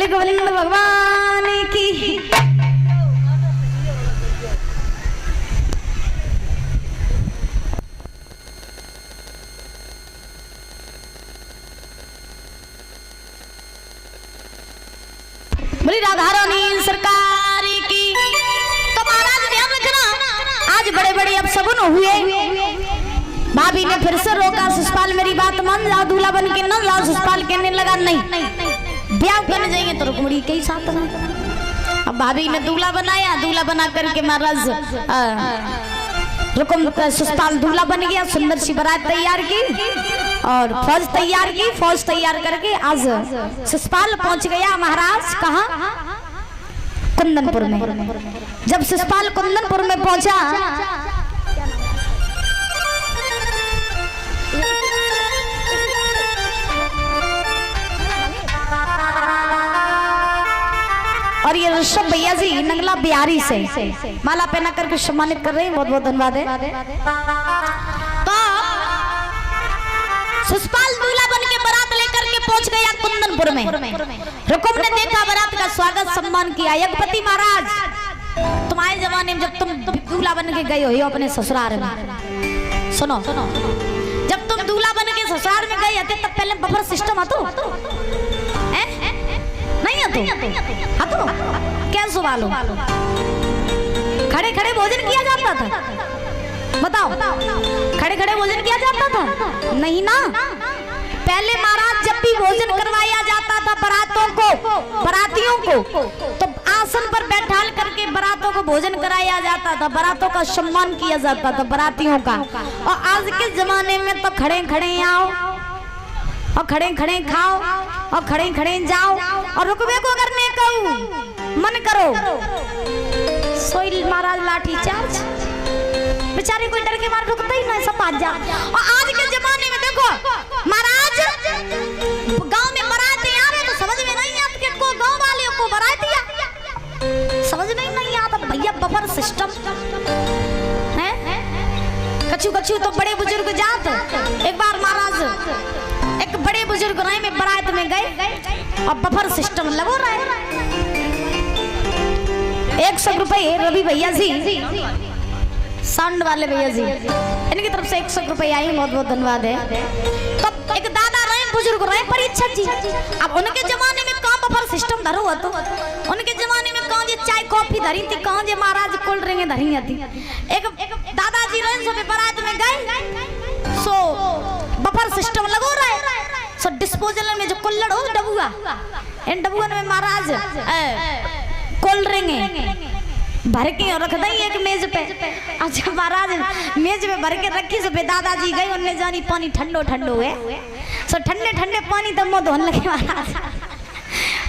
बोले गोविंद भगवान की। बोली राधा रानी सरकार की। तो महाराज ध्यान रखना, आज बड़े बड़े अपशगुन हुए। भाभी ने फिर से रोका, ससुराल मेरी बात मान जाओ, दूल्हा बन के न जाओ। ससुराल कहने लगा नहीं, ब्याह करने जाएंगे तो रुक्मणी के ही साथ में। अब भाभी ने दूल्हा बनाया, दूल्हा बना करके महाराज ससुराल दूल्हा बन गया। सुंदर सी बारात तैयार की और फौज तैयार की। फौज तैयार करके आज ससुराल पहुंच गया महाराज। कहाँ? कुंदनपुर में। जब ससुराल कुंदनपुर में पहुंचा, और ये ऋषभ भैया जी नंगला बिहारी से माला पहना करके सम्मानित कर रहे हैं, बहुत बहुत धन्यवाद है। तो ससुराल दूल्हा बन के बारात लेकर के पहुंच गया कुंदनपुर में। रुकुम ने देखा, बारात का स्वागत सम्मान किया। यज्ञपति महाराज, तुम्हारे जमाने में जब तुम दूल्हा बन के गए हो अपने ससुराल में, सुनो, जब तुम दूल्हा बन के ससुराल में गए थे तब पहले बफर सिस्टम आता नहीं है? तो क्या सवाल हो? खड़े खड़े भोजन किया जाता था? बताओ, खड़े खड़े भोजन किया जाता था? नहीं ना। पहले महाराज जब भी भोजन करवाया जाता था बरातियों को, तो आसन पर बैठाल करके बरातों को भोजन कराया जाता था। बरातों का सम्मान किया जाता था, बरातियों का। और आज के जमाने में तो खड़े खड़े आओ और खड़े खड़े खाओ और खड़े खड़े जाओ। और रुकवे को अगर नहीं कहूं मन करो सोई महाराज लाठी चार्ज। बेचारे कोई डर के मारे रुकता ही नहीं, सब भाग जा। और आज के जमाने में देखो महाराज, गांव में बारात आ रहे तो समझ में नहीं आता कि को गांव वाले को बारात दिया, समझ में नहीं आता भैया। बफर सिस्टम है। कछु कछु तो बड़े बुजुर्ग जात। एक बार महाराज एक बड़े बुजुर्ग राय में बारात में गए और बफर सिस्टम लगो रहा है। 100 रुपए रवि भैया जी, साउंड वाले भैया जी, इनकी तरफ से 100 रुपए आई, बहुत बहुत धन्यवाद है। तो एक दादा रहे, बुजुर्ग रहे, परीक्षा जी। अब उनके जमाने में कहाँ बफर सिस्टम धरो हुआ, तो उनके जमाने में कहाँ ये चाय कॉफी धरी थी, कहाँ ये महाराज कोल्ड ड्रिंक धरी थी। एक दादाजी रहे, सो बारात में गए, सो बफर सिस्टम लगो रहा है। सो डिस्पोजल में जो कुल्लड़ हो डबुआ, इन डबुआ में महाराज कोल्ड ड्रिंक भर के रख दई एक मेज पे। अच्छा महाराज मेज पे भर के रखी, सो दादाजी गए, उनने जानी पानी ठंडो ठंडो है। सो ठंडे ठंडे पानी तब मुंह धोने लगे महाराज,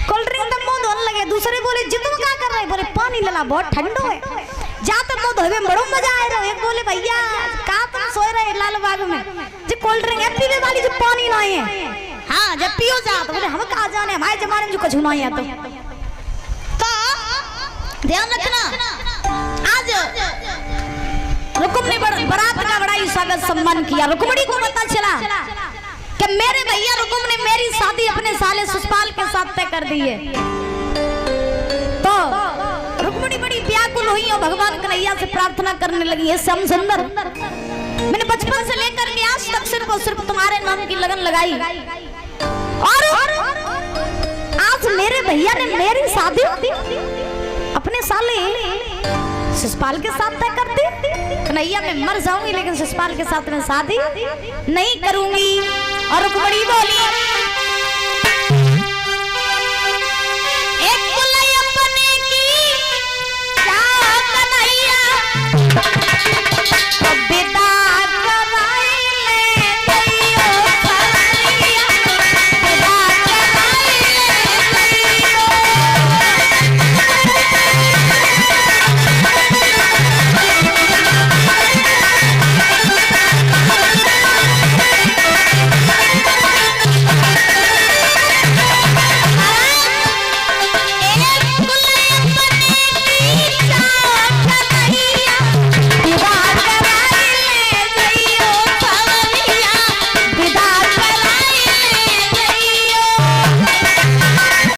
कोल्ड ड्रिंक तब मुंह धोने लगे। दूसरे बोले जी तुम क्या कर रहे? बोले पानी लला बहुत ठंडो है, जाते मुंह धोवे बड़ो मजा आ रहा है। एक बोले भैया कहा तुम सोए रहे लाल बाग में, जी कोल्ड ड्रिंक है पीने वाली, जो पानी नहीं है। हाँ जब पियो जा, तो बोले हम कहा जाने, हमारे जमाने में जो कुछ नहीं है। तो ध्यान रखना, आज रुकुम ने बारात का बड़ा ही स्वागत सम्मान किया। रुक्मणी को पता चला कि मेरे भैया रुकुम ने मेरी शादी अपने साले ससुराल के साथ तय कर दी है। तो रुक्मणी बड़ी व्याकुल हुई और भगवान कन्हैया से प्रार्थना करने लगी, हे श्याम सुंदर, मैंने बचपन से लेकर के आज तक सिर्फ और सिर्फ तुम्हारे नाम की लगन लगाई, और आज मेरे भैया ने मेरी शादी अपने साले ससुराल के साथ तय कर दी। कन्हैया मैं मर जाऊंगी लेकिन ससुराल के साथ में शादी नहीं करूंगी। और रुक्मणी बोली